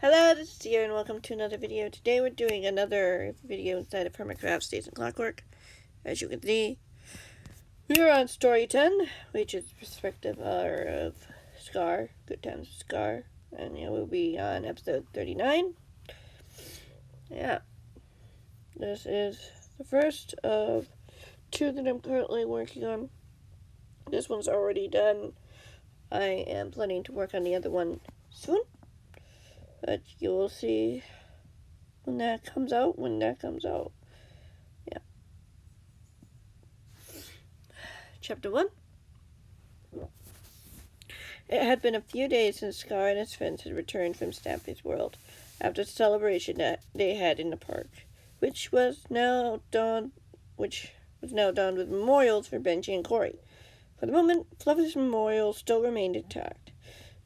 Hello, this is Sierra and welcome to another video. Today we're doing another video inside of Hermitcraft Stays in Clockwork. As you can see, we're on story 10, which is the perspective of Scar, Good Times with Scar. And we'll be on episode 39. Yeah. This is the first of two that I'm currently working on. This one's already done. I am planning to work on the other one soon. But you'll see when that comes out. Yeah. Chapter 1. It had been a few days since Scar and his friends had returned from Stampy's world after the celebration that they had in the park, which was now donned with memorials for Benji and Corey. For the moment, Fluffy's memorial still remained intact,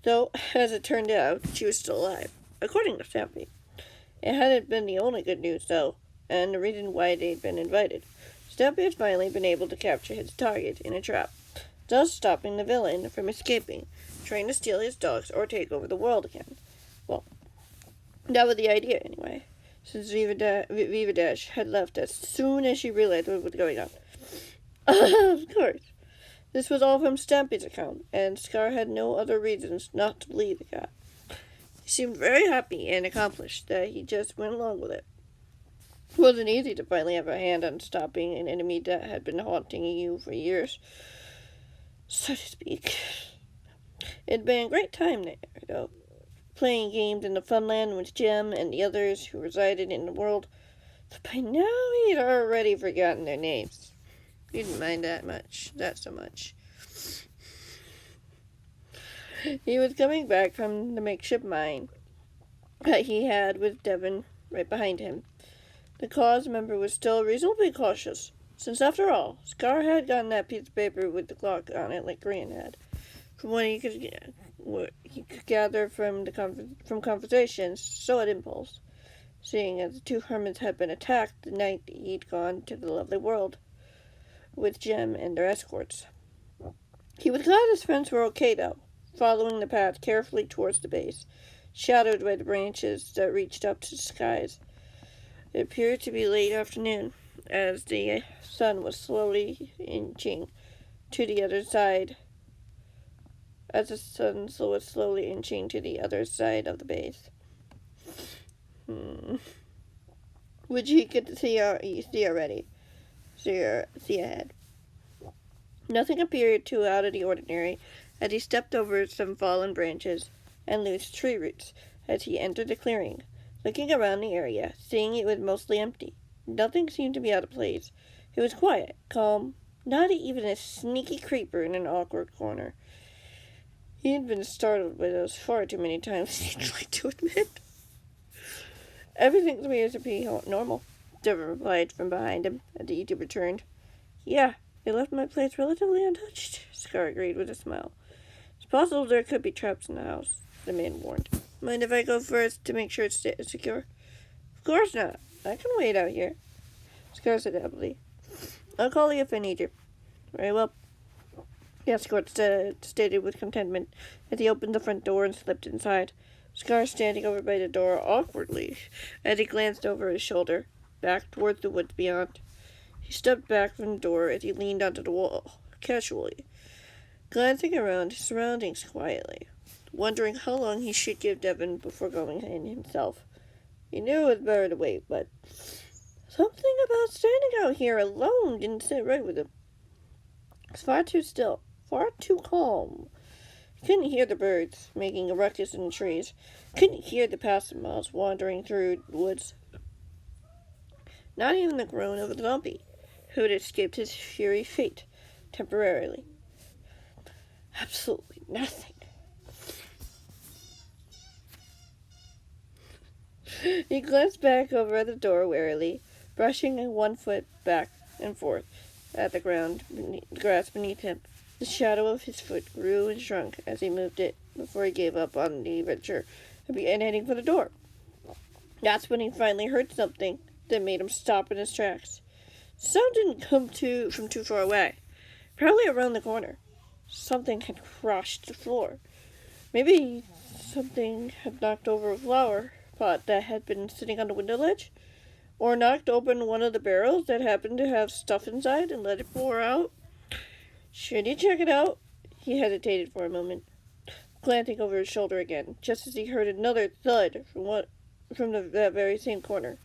though, as it turned out, she was still alive. According to Stampy. It hadn't been the only good news, though, and the reason why they'd been invited. Stampy had finally been able to capture his target in a trap, thus stopping the villain from escaping, trying to steal his dogs or take over the world again. Well, that was the idea, anyway, since Viva Dash had left as soon as she realized what was going on. Of course. This was all from Stampy's account, and Scar had no other reasons not to believe the cat. He seemed very happy and accomplished that he just went along with it. It wasn't easy to finally have a hand on stopping an enemy that had been haunting you for years, so to speak. It'd been a great time there, though, playing games in the Funland with Jem and the others who resided in the world, but by now he'd already forgotten their names. He didn't mind that so much. He was coming back from the makeshift mine that he had with Devon right behind him. The cause member was still reasonably cautious, since after all, Scar had gotten that piece of paper with the clock on it like Green had. From what he could gather from conversations, so at impulse, seeing as the two hermits had been attacked the night he'd gone to the lovely world with Jem and their escorts. He was glad his friends were okay, though, following the path carefully towards the base, shadowed by the branches that reached up to the skies. It appeared to be late afternoon, as the sun was slowly inching to the other side. As the sun was slowly inching to the other side of the base, which he could see already. See ahead. Nothing appeared too out of the ordinary as he stepped over some fallen branches and loose tree roots as he entered the clearing, looking around the area, seeing it was mostly empty. Nothing seemed to be out of place. It was quiet, calm, not even a sneaky creeper in an awkward corner. He had been startled by those far too many times he'd like to admit. Everything appears to be normal, Devon replied from behind him as the YouTube returned. Yeah, they left my place relatively untouched, Scar agreed with a smile. It's possible there could be traps in the house, the man warned. Mind if I go first to make sure it's secure? Of course not. I can wait out here, Scar said happily. I'll call you if I need you. Very well, the escort stated with contentment as he opened the front door and slipped inside. Scar standing over by the door awkwardly as he glanced over his shoulder, back towards the woods beyond. He stepped back from the door as he leaned onto the wall, casually, glancing around his surroundings quietly, wondering how long he should give Devon before going in himself. He knew it was better to wait, but something about standing out here alone didn't sit right with him. It was far too still, far too calm. He couldn't hear the birds making a ruckus in the trees. Couldn't hear the passing miles wandering through the woods. Not even the groan of a zombie who had escaped his fury fate temporarily. Absolutely nothing. He glanced back over at the door warily, brushing one foot back and forth at the grass beneath him. The shadow of his foot grew and shrunk as he moved it before he gave up on the venture and began heading for the door. That's when he finally heard something that made him stop in his tracks. The sound didn't come from too far away, probably around the corner. Something had crushed the floor. Maybe something had knocked over a flower pot that had been sitting on the window ledge, or knocked open one of the barrels that happened to have stuff inside and let it pour out. Should he check it out? He hesitated for a moment, glancing over his shoulder again, just as he heard another thud from that very same corner.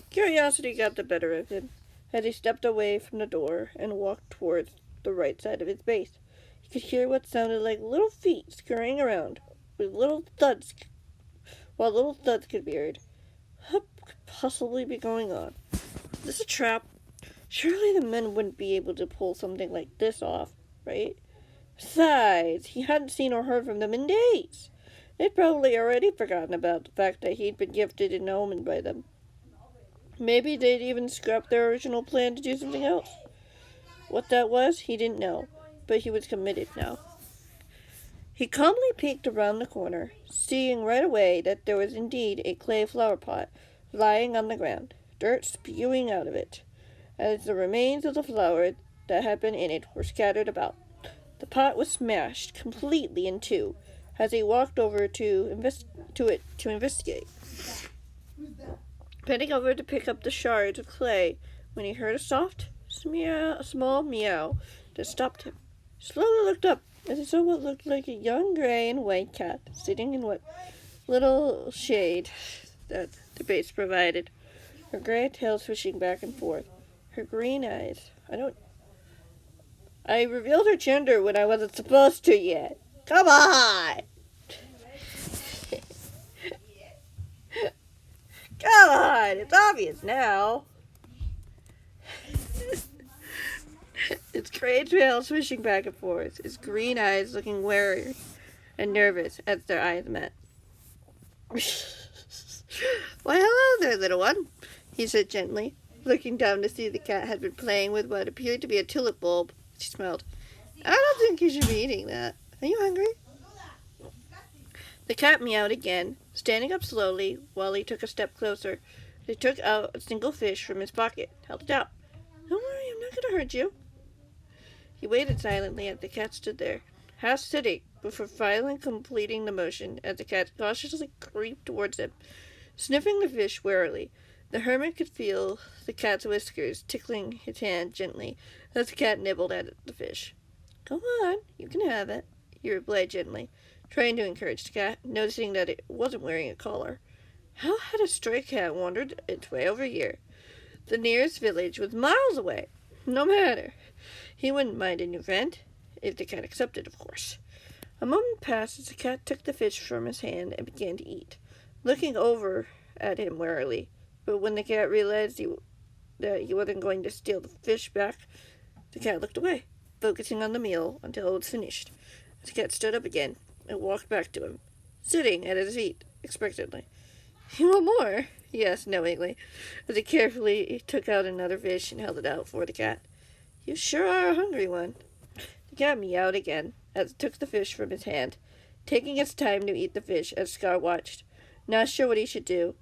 Curiosity got the better of him as he stepped away from the door and walked towards the right side of his base. He could hear what sounded like little feet scurrying around, with little thuds, while little thuds could be heard. What could possibly be going on? Is this a trap? Surely the men wouldn't be able to pull something like this off, right? Besides, he hadn't seen or heard from them in days. They'd probably already forgotten about the fact that he'd been gifted an omen by them. Maybe they'd even scrapped their original plan to do something else. What that was, he didn't know, but he was committed now. He calmly peeked around the corner, seeing right away that there was indeed a clay flower pot lying on the ground, dirt spewing out of it, as the remains of the flower that had been in it were scattered about. The pot was smashed completely in two as he walked over to investigate. Bending over to pick up the shards of clay when he heard a soft, small meow that stopped him. He slowly looked up as he saw what looked like a young gray and white cat sitting in what little shade that the base provided, her gray tail swishing back and forth, her green eyes. I revealed her gender when I wasn't supposed to yet. Come on! Come on! It's obvious now. Its gray tail swishing back and forth, its green eyes looking wary and nervous as their eyes met. Why, hello there, little one, he said gently, looking down to see the cat had been playing with what appeared to be a tulip bulb. She smiled. I don't think you should be eating that. Are you hungry? The cat meowed again, standing up slowly while he took a step closer. He took out a single fish from his pocket, held it out. Don't worry, I'm not going to hurt you. He waited silently as the cat stood there, half sitting, before finally completing the motion as the cat cautiously creeped towards him, sniffing the fish warily. The hermit could feel the cat's whiskers tickling his hand gently as the cat nibbled at the fish. Go on, you can have it, he replied gently, trying to encourage the cat, noticing that it wasn't wearing a collar. How had a stray cat wandered its way over here? The nearest village was miles away. No matter. He wouldn't mind a new friend, if the cat accepted, of course. A moment passed as the cat took the fish from his hand and began to eat, looking over at him warily. But when the cat realized that he wasn't going to steal the fish back, the cat looked away, focusing on the meal until it was finished. The cat stood up again and walked back to him, sitting at his feet expectantly. You want more? He asked knowingly, as he carefully took out another fish and held it out for the cat. You sure are a hungry one. The cat meowed again as it took the fish from his hand, taking its time to eat the fish as Scar watched, not sure what he should do.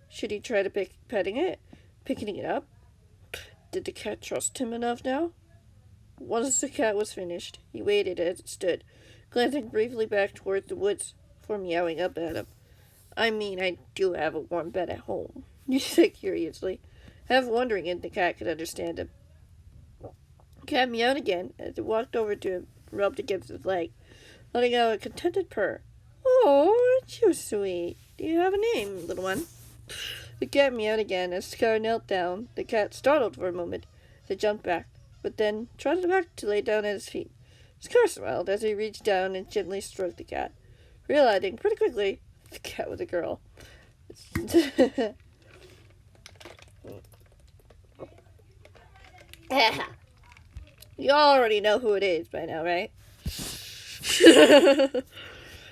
Should he try to picking it up? Did the cat trust him enough now? Once the cat was finished, he waited as it stood, glancing briefly back towards the woods before meowing up at him. I mean, I do have a warm bed at home, he said curiously, half wondering if the cat could understand him. The cat meowed again as it walked over to him and rubbed against his leg, letting out a contented purr. Oh, aren't you sweet? Do you have a name, little one? The cat meowed again as Scar knelt down. The cat startled for a moment. It jumped back, but then trotted back to lay down at his feet. Scar smiled as he reached down and gently stroked the cat, realizing pretty quickly the cat was a girl. You already know who it is by now, right?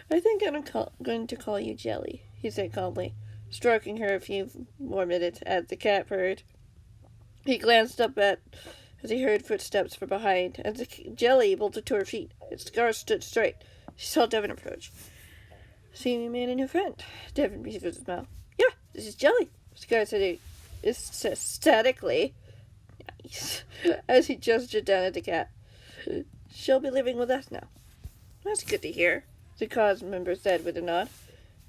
I think I'm going to call you Jelly, he said calmly, stroking her a few more minutes as the cat purred. He glanced up as he heard footsteps from behind. As the Jelly bolted to her feet, its Scar stood straight. She saw Devin approach. See, we made a new friend. Devin beat his mouth. Yeah, this is Jelly, Scar said ecstatically, nice, as he gestured down at the cat. She'll be living with us now. That's good to hear, the cause member said with a nod.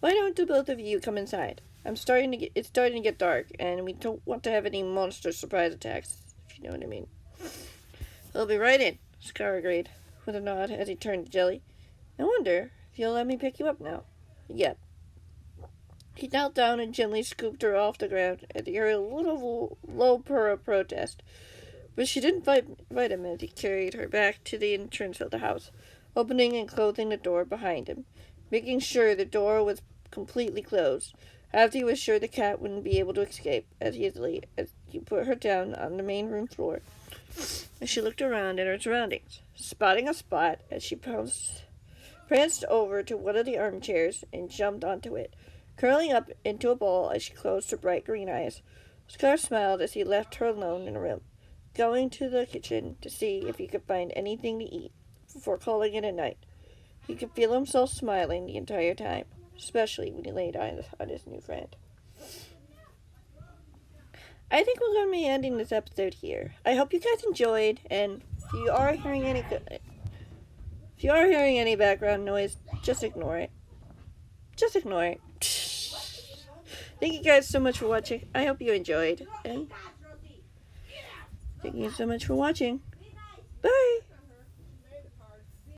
Why don't the both of you come inside? It's starting to get dark, and we don't want to have any monster surprise attacks, if you know what I mean. We'll be right in, Scar agreed, with a nod as he turned to Jelly. I wonder if you'll let me pick you up now. Yep. He knelt down and gently scooped her off the ground, and he heard a little low purr of protest. But she didn't fight him as he carried her back to the entrance of the house, opening and closing the door behind him, making sure the door was completely closed, after he was sure the cat wouldn't be able to escape as easily as he put her down on the main room floor. As she looked around at her surroundings, spotting a spot as she pranced over to one of the armchairs and jumped onto it, curling up into a ball as she closed her bright green eyes. Scar smiled as he left her alone in the room, going to the kitchen to see if he could find anything to eat before calling it a night. He could feel himself smiling the entire time, especially when he laid eyes on his new friend. I think we're going to be ending this episode here. I hope you guys enjoyed, and if you are hearing any background noise, just ignore it. Just ignore it. Thank you guys so much for watching. I hope you enjoyed, and thank you so much for watching. Bye!